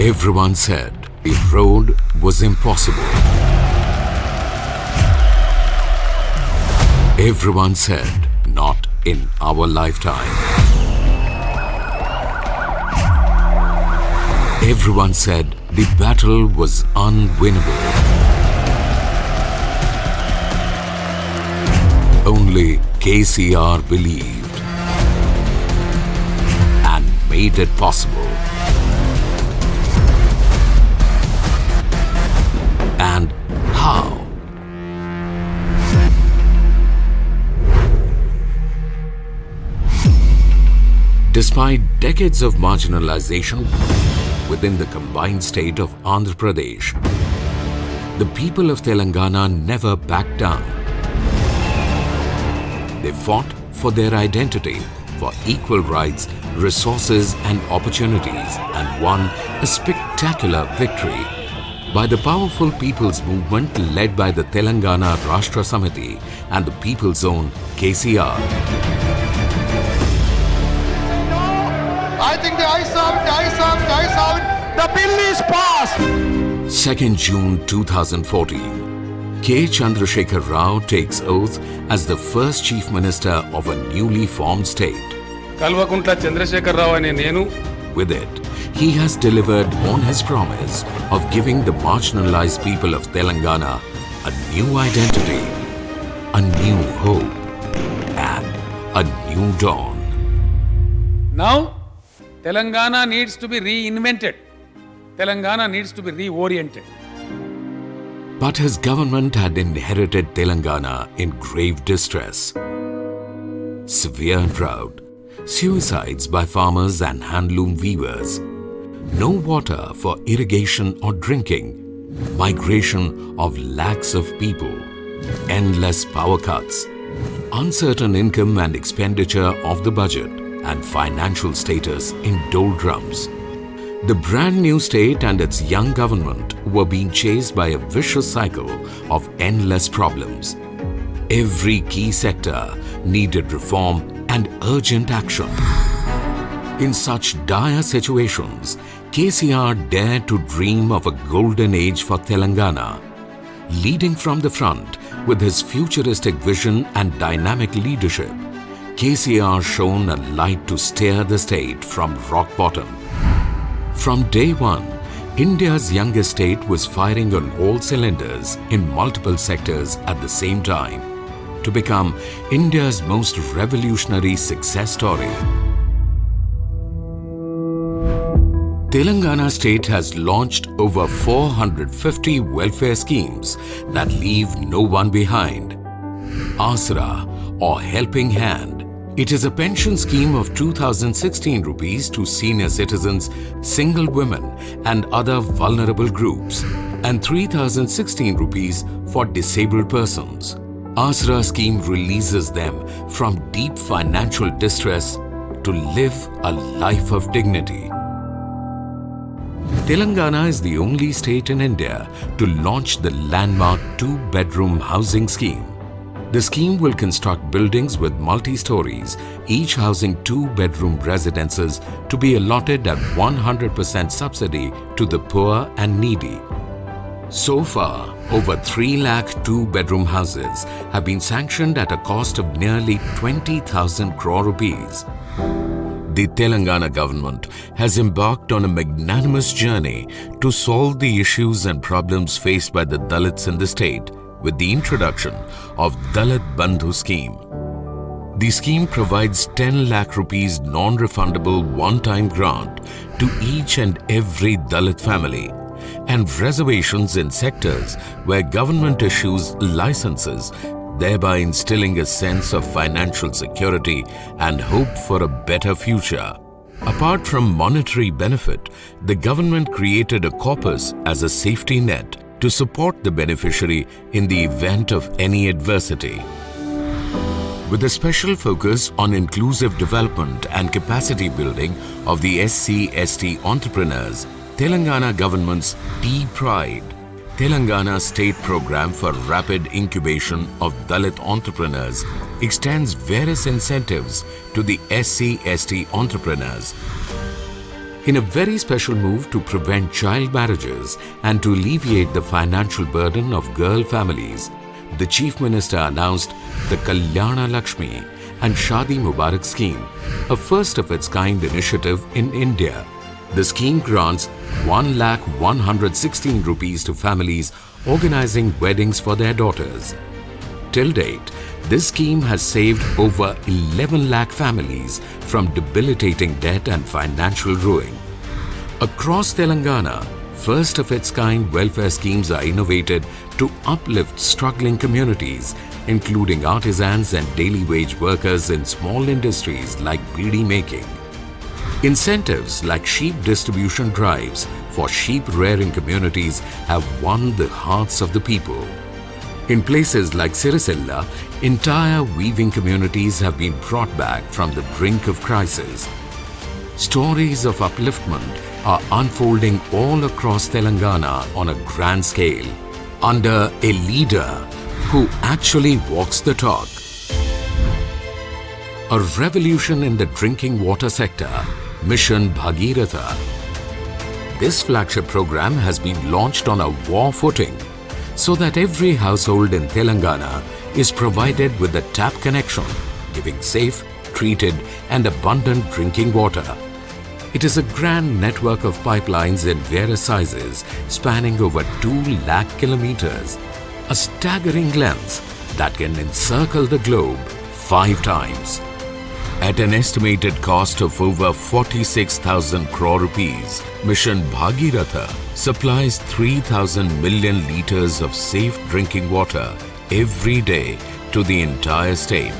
Everyone said the road was impossible. Everyone said not in our lifetime. Everyone said the battle was unwinnable. Only KCR believed and made it possible. And how? Despite decades of marginalization within the combined state of Andhra Pradesh, the people of Telangana never backed down. They fought for their identity, for equal rights, resources and opportunities, and won a spectacular victory. By the powerful people's movement led by the Telangana Rashtra Samiti and the people's own KCR. I think the ayes have it. The bill is passed. 2nd June 2014, K. Chandrashekar Rao takes oath as the first Chief Minister of a newly formed state. Kalvakuntla Chandrashekar Rao ane nenu. With it, he has delivered on his promise of giving the marginalized people of Telangana a new identity, a new hope, and a new dawn. Now, Telangana needs to be reinvented. Telangana needs to be reoriented. But his government had inherited Telangana in grave distress. Severe drought, suicides by farmers and handloom weavers, no water for irrigation or drinking, migration of lakhs of people, endless power cuts, uncertain income and expenditure of the budget, and financial status in doldrums. The brand new state and its young government were being chased by a vicious cycle of endless problems. Every key sector needed reform and urgent action. In such dire situations, KCR dared to dream of a golden age for Telangana. Leading from the front with his futuristic vision and dynamic leadership, KCR shone a light to steer the state from rock bottom. From day one, India's youngest state was firing on all cylinders in multiple sectors at the same time to become India's most revolutionary success story. Telangana state has launched over 450 welfare schemes that leave no one behind. Asra, or Helping Hand. It is a pension scheme of 2016 rupees to senior citizens, single women and other vulnerable groups, and 3016 rupees for disabled persons. Asra scheme releases them from deep financial distress to live a life of dignity. Telangana is the only state in India to launch the landmark 2-bedroom housing scheme. The scheme will construct buildings with multi-stories, each housing 2-bedroom residences to be allotted at 100% subsidy to the poor and needy. So far, over 3 lakh 2-bedroom houses have been sanctioned at a cost of nearly 20,000 crore rupees. The Telangana government has embarked on a magnanimous journey to solve the issues and problems faced by the Dalits in the state with the introduction of Dalit Bandhu scheme. The scheme provides 10 lakh rupees non-refundable one-time grant to each and every Dalit family and reservations in sectors where government issues licenses, thereby instilling a sense of financial security and hope for a better future. Apart from monetary benefit, the government created a corpus as a safety net to support the beneficiary in the event of any adversity. With a special focus on inclusive development and capacity building of the SC/ST entrepreneurs, Telangana government's deprived Telangana State Program for Rapid Incubation of Dalit Entrepreneurs extends various incentives to the SC/ST entrepreneurs. In a very special move to prevent child marriages and to alleviate the financial burden of girl families, the Chief Minister announced the Kalyana Lakshmi and Shadi Mubarak scheme, a first of its kind initiative in India. The scheme grants 1,116 rupees to families organizing weddings for their daughters. Till date, this scheme has saved over 11 lakh families from debilitating debt and financial ruin. Across Telangana, first of its kind welfare schemes are innovated to uplift struggling communities, including artisans and daily wage workers in small industries like beedi making. Incentives like sheep distribution drives for sheep rearing communities have won the hearts of the people. In places like Sirisella, entire weaving communities have been brought back from the brink of crisis. Stories of upliftment are unfolding all across Telangana on a grand scale, under a leader who actually walks the talk. A revolution in the drinking water sector, Mission Bhagiratha. This flagship program has been launched on a war footing so that every household in Telangana is provided with a tap connection, giving safe, treated and abundant drinking water. It is a grand network of pipelines in various sizes spanning over 2 lakh kilometers, a staggering length that can encircle the globe 5 times. At an estimated cost of over 46,000 crore rupees, Mission Bhagiratha supplies 3,000 million litres of safe drinking water every day to the entire state.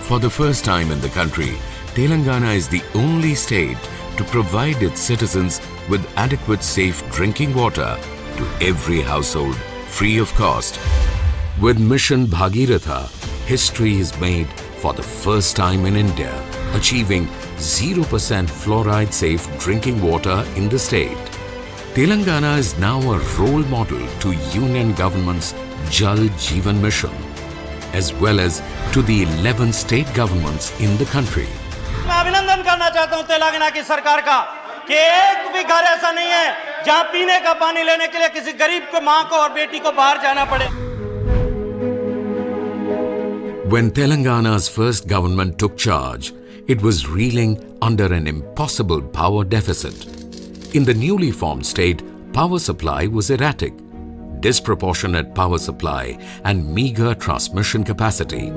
For the first time in the country, Telangana is the only state to provide its citizens with adequate safe drinking water to every household free of cost. With Mission Bhagiratha, history is made for the first time in India, achieving 0% fluoride safe drinking water in the state. Telangana is now a role model to Union Government's Jal Jeevan Mission, as well as to the 11 state governments in the country. मैं अभिनंदन करना चाहता हूं तेलंगाना की सरकार का कि एक भी घर ऐसा नहीं है जहां पीने का पानी लेने के लिए किसी गरीब को मां को और बेटी को बाहर जाना पड़े. When Telangana's first government took charge, it was reeling under an impossible power deficit. In the newly formed state, power supply was erratic, disproportionate power supply and meager transmission capacity.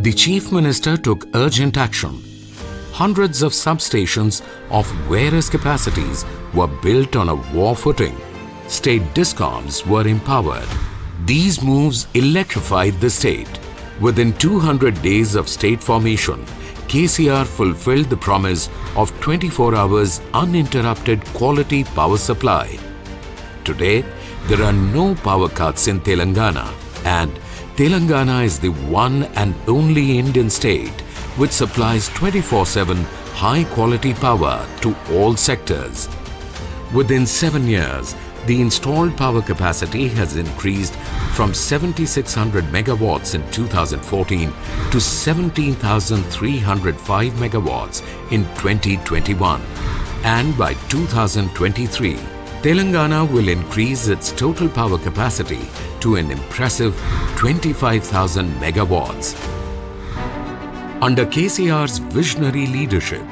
The Chief Minister took urgent action. Hundreds of substations of various capacities were built on a war footing. State discoms were empowered. These moves electrified the state. Within 200 days of state formation, KCR fulfilled the promise of 24 hours uninterrupted quality power supply. Today, there are no power cuts in Telangana, and Telangana is the one and only Indian state which supplies 24/7 high-quality power to all sectors. Within 7 years, the installed power capacity has increased from 7,600 megawatts in 2014 to 17,305 megawatts in 2021. And by 2023, Telangana will increase its total power capacity to an impressive 25,000 megawatts. Under KCR's visionary leadership,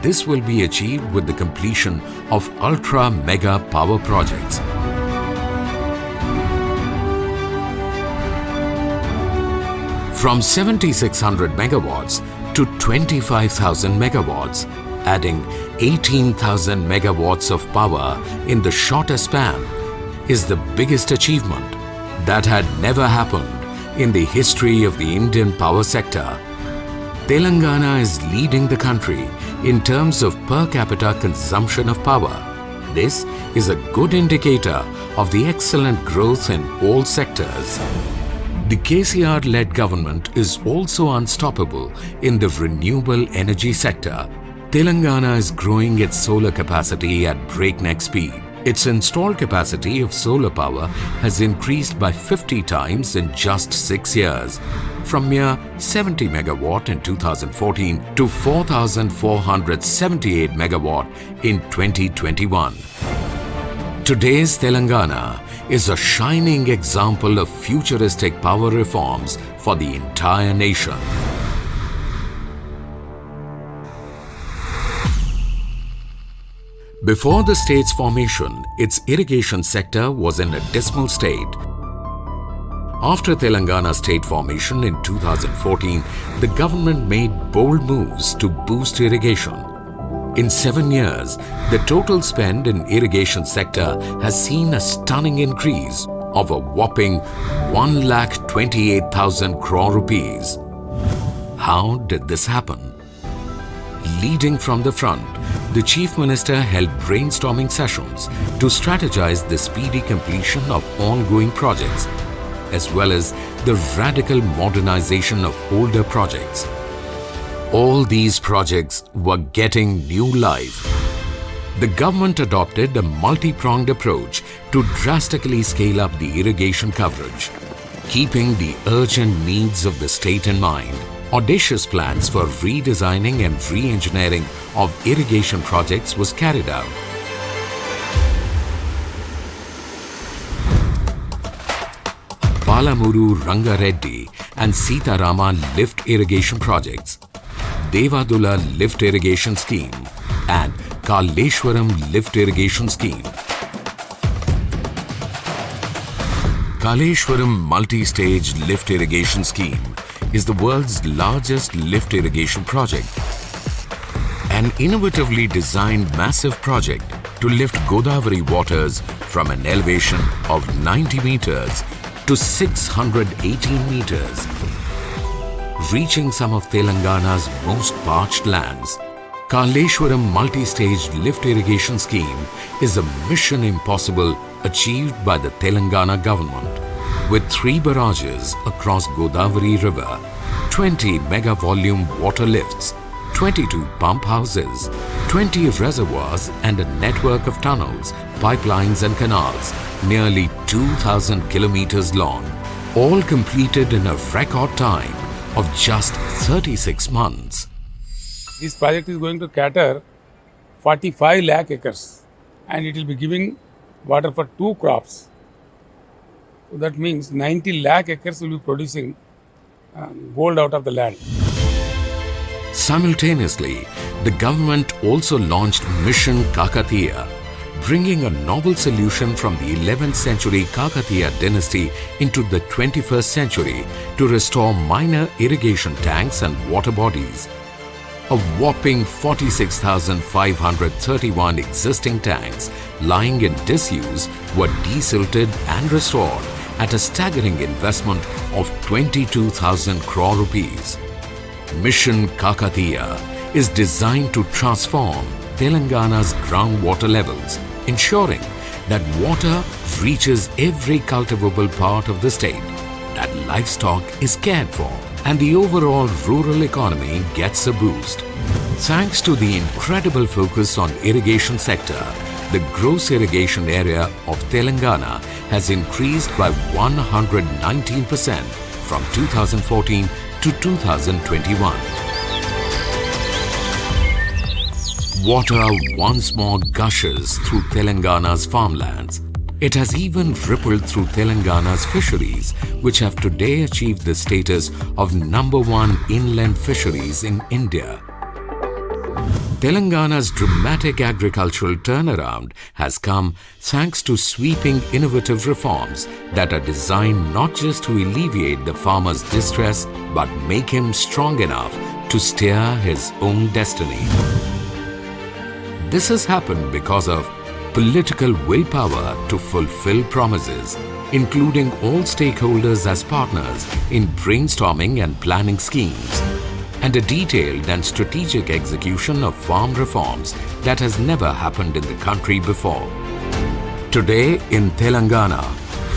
this will be achieved with the completion of ultra-mega power projects. From 7,600 megawatts to 25,000 megawatts, adding 18,000 megawatts of power in the shortest span is the biggest achievement that had never happened in the history of the Indian power sector. Telangana is leading the country in terms of per capita consumption of power. This is a good indicator of the excellent growth in all sectors. The KCR-led government is also unstoppable in the renewable energy sector. Telangana is growing its solar capacity at breakneck speed. Its installed capacity of solar power has increased by 50 times in just 6 years. from mere 70 megawatt in 2014 to 4,478 megawatt in 2021. Today's Telangana is a shining example of futuristic power reforms for the entire nation. Before the state's formation, its irrigation sector was in a dismal state. After Telangana state formation in 2014, the government made bold moves to boost irrigation. In 7 years, the total spend in irrigation sector has seen a stunning increase of a whopping 1,28,000 crore rupees. How did this happen? Leading from the front, the Chief Minister held brainstorming sessions to strategize the speedy completion of ongoing projects, as well as the radical modernization of older projects. All these projects were getting new life. The government adopted a multi-pronged approach to drastically scale up the irrigation coverage, keeping the urgent needs of the state in mind. Audacious plans for redesigning and re-engineering of irrigation projects was carried out. Palamuru Rangareddy and Sitarama lift irrigation projects, Devadula lift irrigation scheme and Kaleshwaram lift irrigation scheme. Kaleshwaram multi-stage lift irrigation scheme is the world's largest lift irrigation project. An innovatively designed massive project to lift Godavari waters from an elevation of 90 meters to 618 meters, reaching some of Telangana's most parched lands. Kaleshwaram multi-stage lift irrigation scheme is a mission impossible achieved by the Telangana government. With 3 barrages across Godavari River, 20 mega-volume water lifts, 22 pump houses, 20 reservoirs and a network of tunnels, pipelines and canals, nearly 2,000 kilometers long, all completed in a record time of just 36 months. This project is going to cater 45 lakh acres and it will be giving water for 2 crops. So that means 90 lakh acres will be producing gold out of the land. Simultaneously, the government also launched Mission Kakatiya, bringing a novel solution from the 11th century Kakatiya dynasty into the 21st century to restore minor irrigation tanks and water bodies. A whopping 46,531 existing tanks lying in disuse were desilted and restored at a staggering investment of 22,000 crore rupees. Mission Kakatiya is designed to transform Telangana's groundwater levels, ensuring that water reaches every cultivable part of the state, that livestock is cared for, and the overall rural economy gets a boost. Thanks to the incredible focus on irrigation sector, the gross irrigation area of Telangana has increased by 119% from 2014 to 2021. Water once more gushes through Telangana's farmlands. It has even rippled through Telangana's fisheries, which have today achieved the status of #1 inland fisheries in India. Telangana's dramatic agricultural turnaround has come thanks to sweeping innovative reforms that are designed not just to alleviate the farmer's distress but make him strong enough to steer his own destiny. This has happened because of political willpower to fulfill promises, including all stakeholders as partners in brainstorming and planning schemes, and a detailed and strategic execution of farm reforms that has never happened in the country before. Today in Telangana,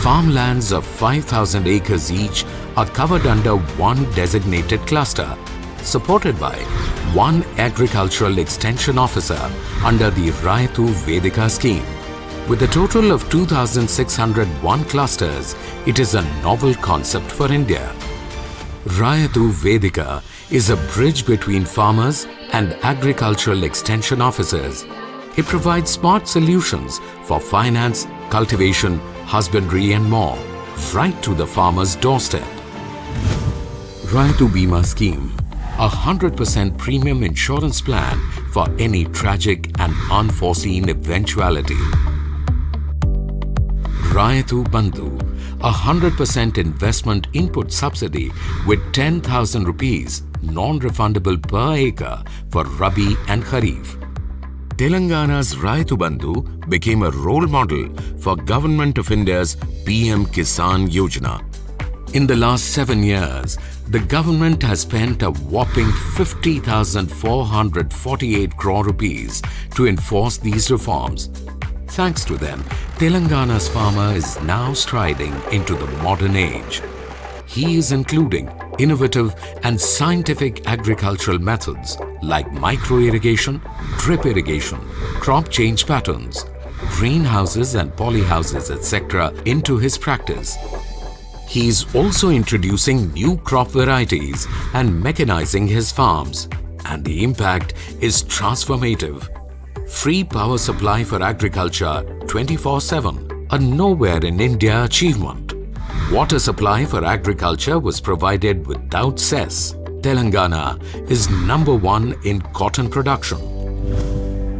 farmlands of 5,000 acres each are covered under one designated cluster, supported by one agricultural extension officer under the Raitu Vedika scheme. With a total of 2,601 clusters, it is a novel concept for India. Rayatu Vedika is a bridge between farmers and agricultural extension officers. It provides smart solutions for finance, cultivation, husbandry and more, right to the farmer's doorstep. Rayatu Bima Scheme, a 100% premium insurance plan for any tragic and unforeseen eventuality. Rayatu Bandhu, a 100% investment input subsidy with 10,000 rupees non-refundable per acre for Rabi and Kharif. Telangana's Rayatu Bandhu became a role model for Government of India's PM Kisan Yojana. In the last 7 years, the government has spent a whopping 50,448 crore rupees to enforce these reforms. Thanks to them, Telangana's farmer is now striding into the modern age. He is including innovative and scientific agricultural methods like micro-irrigation, drip irrigation, crop change patterns, greenhouses and polyhouses, etc. into his practice. He is also introducing new crop varieties and mechanizing his farms, and the impact is transformative. Free power supply for agriculture 24/7, a nowhere in India achievement. Water supply for agriculture was provided without cess. Telangana is number 1 in cotton production.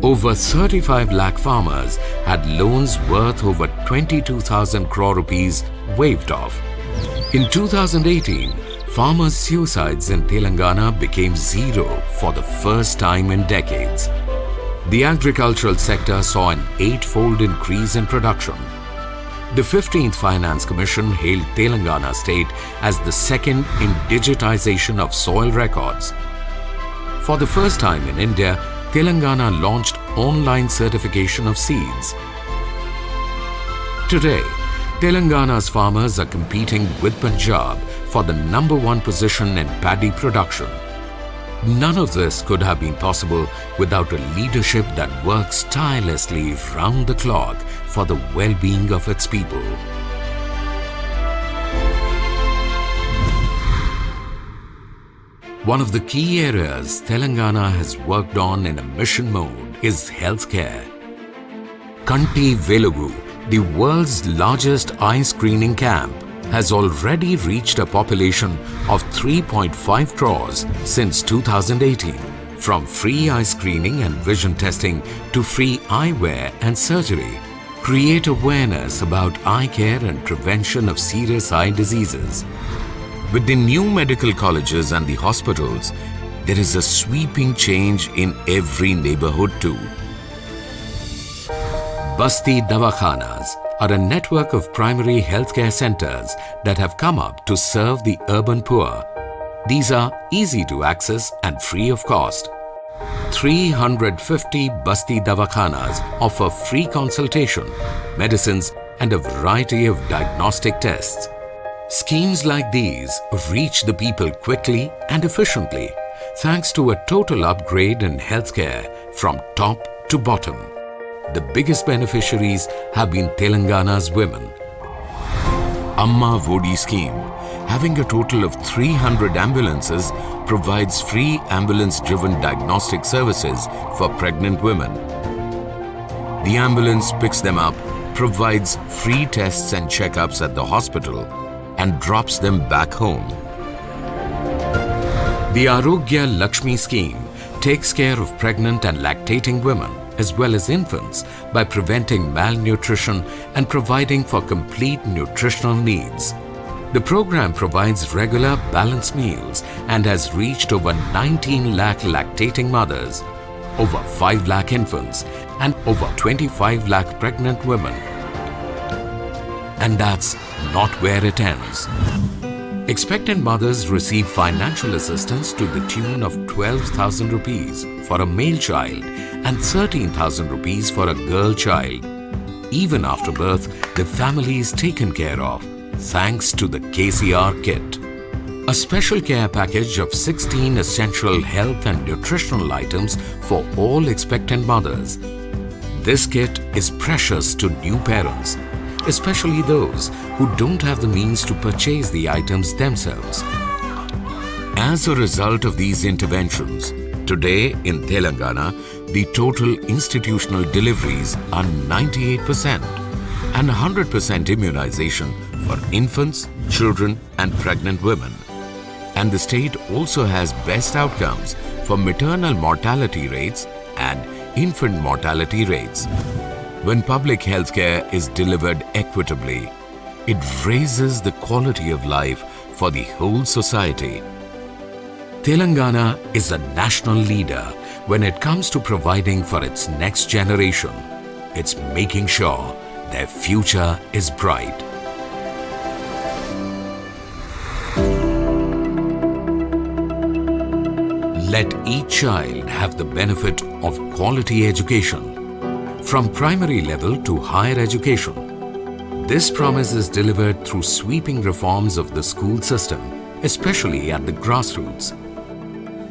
Over 35 lakh farmers had loans worth over 22,000 crore rupees waived off. In 2018, farmers' suicides in Telangana became zero for the first time in decades. The agricultural sector saw an 8-fold increase in production. The 15th Finance Commission hailed Telangana state as the second in digitization of soil records. For the first time in India, Telangana launched online certification of seeds. Today, Telangana's farmers are competing with Punjab for the number 1 position in paddy production. None of this could have been possible without a leadership that works tirelessly round the clock for the well-being of its people. One of the key areas Telangana has worked on in a mission mode is healthcare. Kanti Velugu, the world's largest eye screening camp, has already reached a population of 3.5 crores since 2018. From free eye screening and vision testing to free eyewear and surgery, create awareness about eye care and prevention of serious eye diseases. With the new medical colleges and the hospitals, there is a sweeping change in every neighborhood too. Basti Davakhanas are a network of primary healthcare centers that have come up to serve the urban poor. These are easy to access and free of cost. 350 Basti Davakhanas offer free consultation, medicines and a variety of diagnostic tests. Schemes like these reach the people quickly and efficiently thanks to a total upgrade in healthcare from top to bottom. The biggest beneficiaries have been Telangana's women. Amma Vodi scheme, having a total of 300 ambulances, provides free ambulance-driven diagnostic services for pregnant women. The ambulance picks them up, provides free tests and checkups at the hospital, and drops them back home. The Arogya Lakshmi scheme takes care of pregnant and lactating women as well as infants by preventing malnutrition and providing for complete nutritional needs. The program provides regular balanced meals and has reached over 19 lakh lactating mothers, over 5 lakh infants and over 25 lakh pregnant women. And that's not where it ends. Expectant mothers receive financial assistance to the tune of 12,000 rupees for a male child and 13,000 rupees for a girl child. Even after birth, the family is taken care of thanks to the KCR kit. A special care package of 16 essential health and nutritional items for all expectant mothers. This kit is precious to new parents, especially those who don't have the means to purchase the items themselves. As a result of these interventions, today in Telangana, the total institutional deliveries are 98% and 100% immunization for infants, children and pregnant women. And the state also has best outcomes for maternal mortality rates and infant mortality rates. When public healthcare is delivered equitably, it raises the quality of life for the whole society. Telangana is a national leader when it comes to providing for its next generation. It's making sure their future is bright. Let each child have the benefit of quality education, from primary level to higher education. This promise is delivered through sweeping reforms of the school system, especially at the grassroots.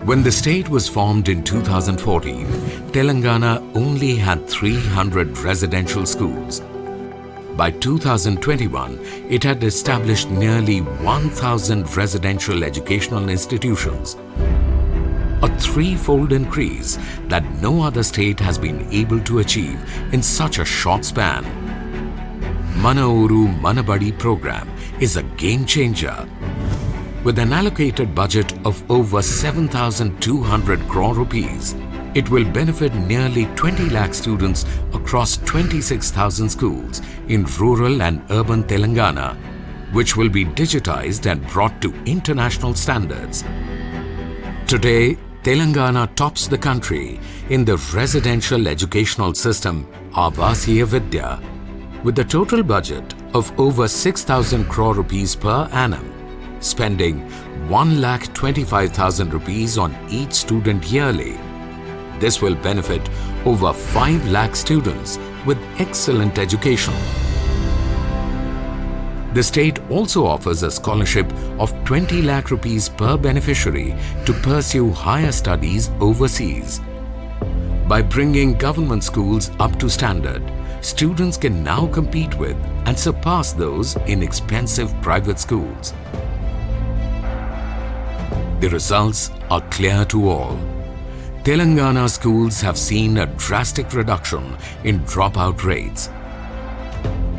When the state was formed in 2014, Telangana only had 300 residential schools. By 2021, it had established nearly 1,000 residential educational institutions, a threefold increase that no other state has been able to achieve in such a short span. Mana Uru Mana Badi program is a game changer. With an allocated budget of over 7,200 crore rupees, it will benefit nearly 20 lakh students across 26,000 schools in rural and urban Telangana, which will be digitized and brought to international standards. Today, Telangana tops the country in the residential educational system Avasiya Vidya, with a total budget of over 6,000 crore rupees per annum, spending 1,25,000 rupees on each student yearly. This will benefit over 5 lakh students with excellent education. The state also offers a scholarship of 20 lakh rupees per beneficiary to pursue higher studies overseas. By bringing government schools up to standard, students can now compete with and surpass those in expensive private schools. The results are clear to all. Telangana schools have seen a drastic reduction in dropout rates.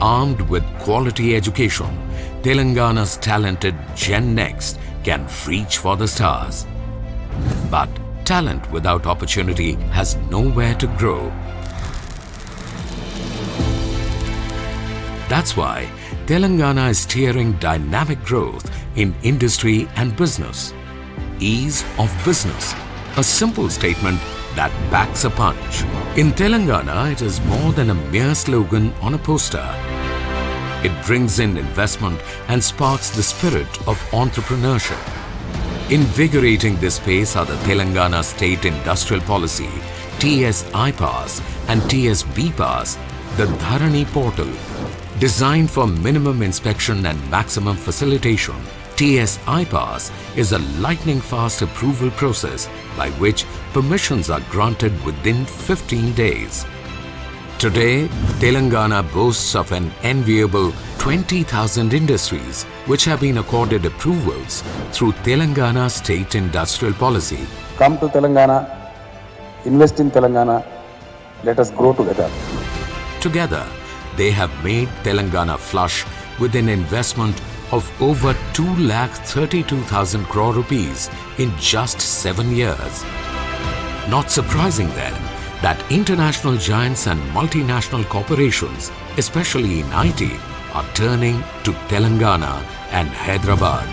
Armed with quality education, Telangana's talented Gen Next can reach for the stars. But talent without opportunity has nowhere to grow. That's why Telangana is steering dynamic growth in industry and business. Ease of business, a simple statement that backs a punch. In Telangana, it is more than a mere slogan on a poster. It brings in investment and sparks the spirit of entrepreneurship. Invigorating this space are the Telangana State Industrial Policy, TS iPass and TS BPass, the Dharani portal. Designed for minimum inspection and maximum facilitation, TS iPass is a lightning-fast approval process by which permissions are granted within 15 days. Today, Telangana boasts of an enviable 20,000 industries which have been accorded approvals through Telangana State Industrial Policy. Come to Telangana, invest in Telangana, let us grow together. Together, they have made Telangana flush with an investment of over 2,32,000 crore rupees in just 7 years. Not surprising then that international giants and multinational corporations, especially in IT, are turning to Telangana and Hyderabad.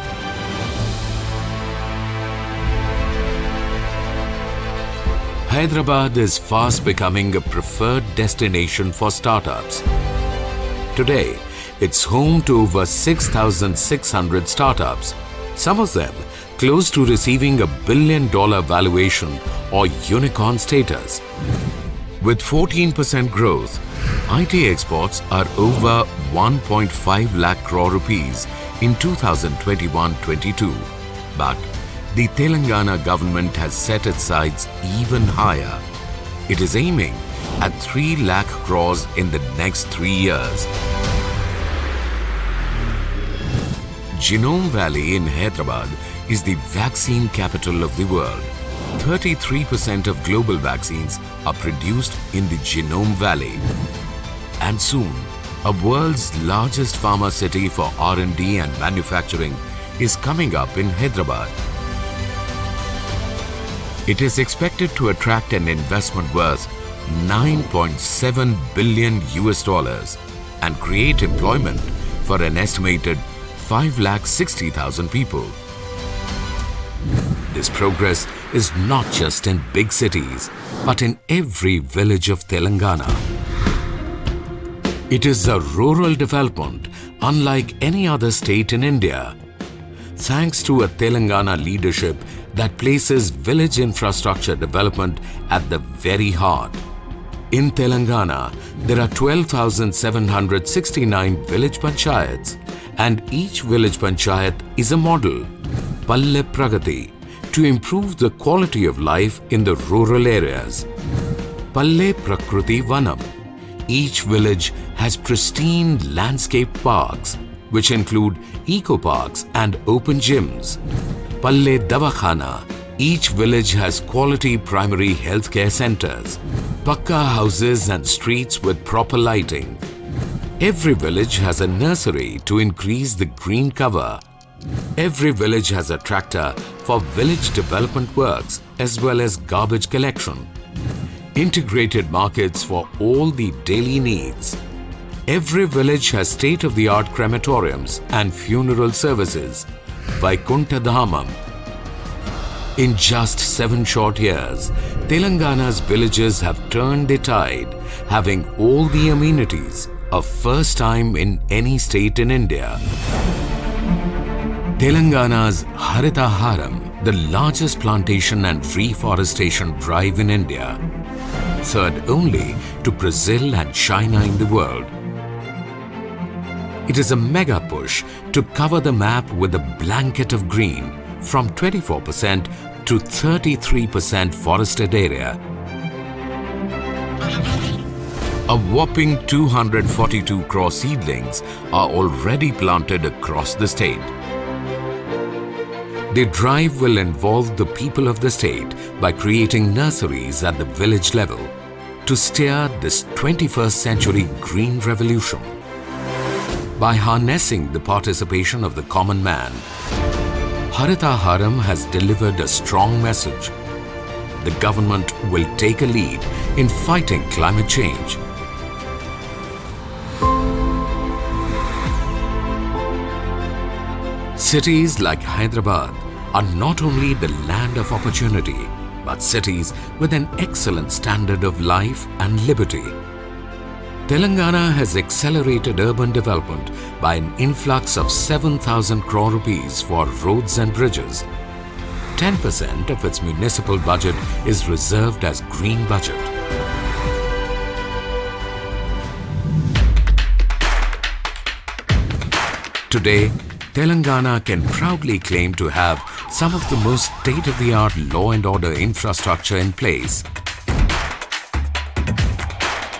Hyderabad is fast becoming a preferred destination for startups. Today, it's home to over 6,600 startups, some of them close to receiving $1 billion valuation or unicorn status. With 14% growth, IT exports are over 1.5 lakh crore rupees in 2021-22. But the Telangana government has set its sights even higher. It is aiming at 3 lakh crores in the next 3 years. Genome Valley in Hyderabad is the vaccine capital of the world. 33% of global vaccines are produced in the Genome Valley. And soon, a world's largest pharma city for R&D and manufacturing is coming up in Hyderabad. It is expected to attract an investment worth $9.7 billion and create employment for an estimated 560,000 people. This progress is not just in big cities, but in every village of Telangana. It is a rural development unlike any other state in India, thanks to a Telangana leadership that places village infrastructure development at the very heart. In Telangana, there are 12,769 village panchayats, and each village panchayat is a model, Palle Pragati, to improve the quality of life in the rural areas. Palle Prakriti Vanam. Each village has pristine landscape parks, which include eco parks and open gyms. Palle Davakhana. Each village has quality primary healthcare centers, pakka houses and streets with proper lighting. Every village has a nursery to increase the green cover. Every village has a tractor for village development works as well as garbage collection. Integrated markets for all the daily needs. Every village has state-of-the-art crematoriums and funeral services. Vaikuntha Dhamam. In just 7 short years, Telangana's villages have turned the tide, having all the amenities, a first time in any state in India. Telangana's Harita Haram, the largest plantation and reforestation drive in India, third only to Brazil and China in the world. It is a mega push to cover the map with a blanket of green from 24% to 33% forested area. A whopping 242 crore seedlings are already planted across the state. The drive will involve the people of the state by creating nurseries at the village level to steer this 21st century green revolution. By harnessing the participation of the common man, Harita Haram has delivered a strong message. The government will take a lead in fighting climate change. Cities like Hyderabad are not only the land of opportunity, but cities with an excellent standard of life and liberty. Telangana has accelerated urban development by an influx of 7,000 crore rupees for roads and bridges. 10% of its municipal budget is reserved as green budget. Today, Telangana can proudly claim to have some of the most state-of-the-art law and order infrastructure in place.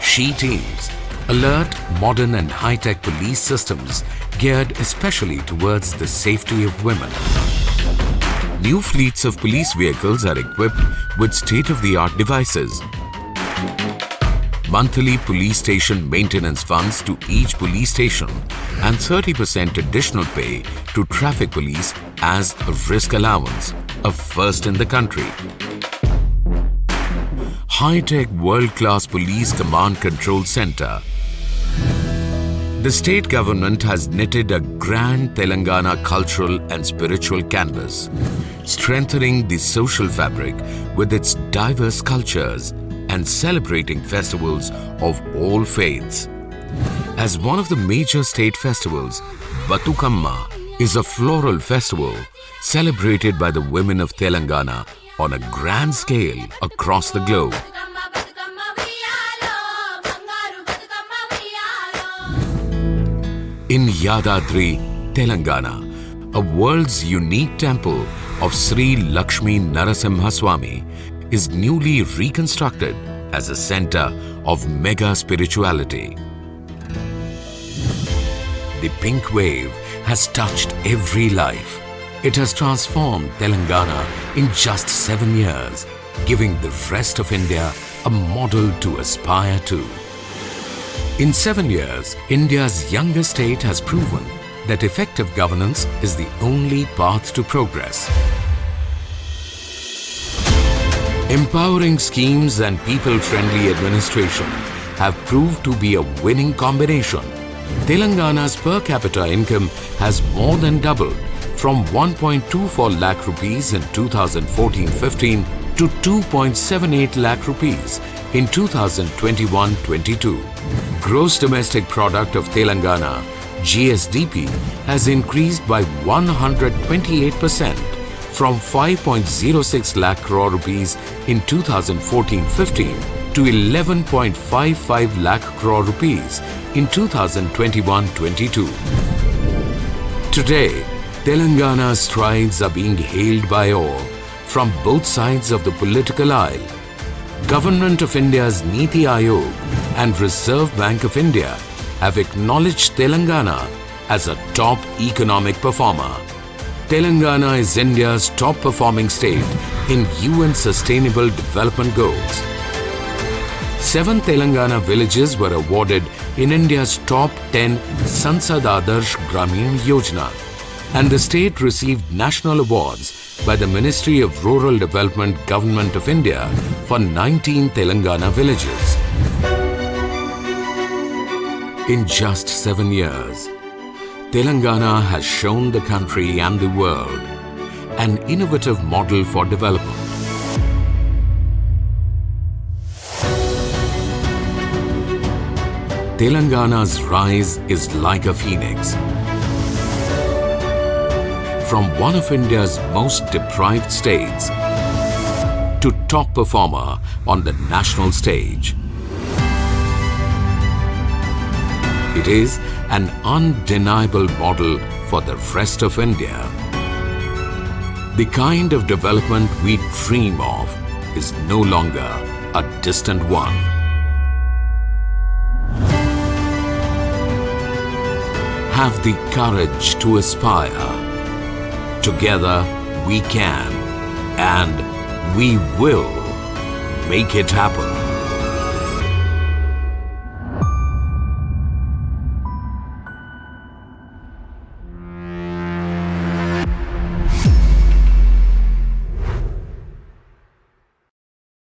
She teams, alert, modern and high-tech police systems geared especially towards the safety of women. New fleets of police vehicles are equipped with state-of-the-art devices. Monthly police station maintenance funds to each police station and 30% additional pay to traffic police as a risk allowance, a first in the country. High-tech world-class police command control center. The state government has knitted a grand Telangana cultural and spiritual canvas, strengthening the social fabric with its diverse cultures and celebrating festivals of all faiths. As one of the major state festivals, Bathukamma is a floral festival celebrated by the women of Telangana on a grand scale across the globe. In Yadadri, Telangana, a world's unique temple of Sri Lakshmi Narasimhaswamy is newly reconstructed as a center of mega spirituality. The pink wave has touched every life. It has transformed Telangana in just 7 years, giving the rest of India a model to aspire to. In 7 years, India's younger state has proven that effective governance is the only path to progress. Empowering schemes and people-friendly administration have proved to be a winning combination. Telangana's per capita income has more than doubled from 1.24 lakh rupees in 2014-15 to 2.78 lakh rupees in 2021-22. Gross domestic product of Telangana, GSDP, has increased by 128% from 5.06 lakh crore rupees in 2014-15 to 11.55 lakh crore rupees in 2021-22. Today, Telangana's strides are being hailed by all from both sides of the political aisle. Government of India's Niti Aayog and Reserve Bank of India have acknowledged Telangana as a top economic performer. Telangana is India's top performing state in UN Sustainable Development Goals. 7 Telangana villages were awarded in India's top 10 Sansad Adarsh Gramin Yojana, and the state received national awards by the Ministry of Rural Development, Government of India for 19 Telangana villages. In just 7 years, Telangana has shown the country and the world an innovative model for development. Telangana's rise is like a phoenix. From one of India's most deprived states to top performer on the national stage. It is an undeniable model for the rest of India. The kind of development we dream of is no longer a distant one. Have the courage to aspire. Together we can and we will make it happen.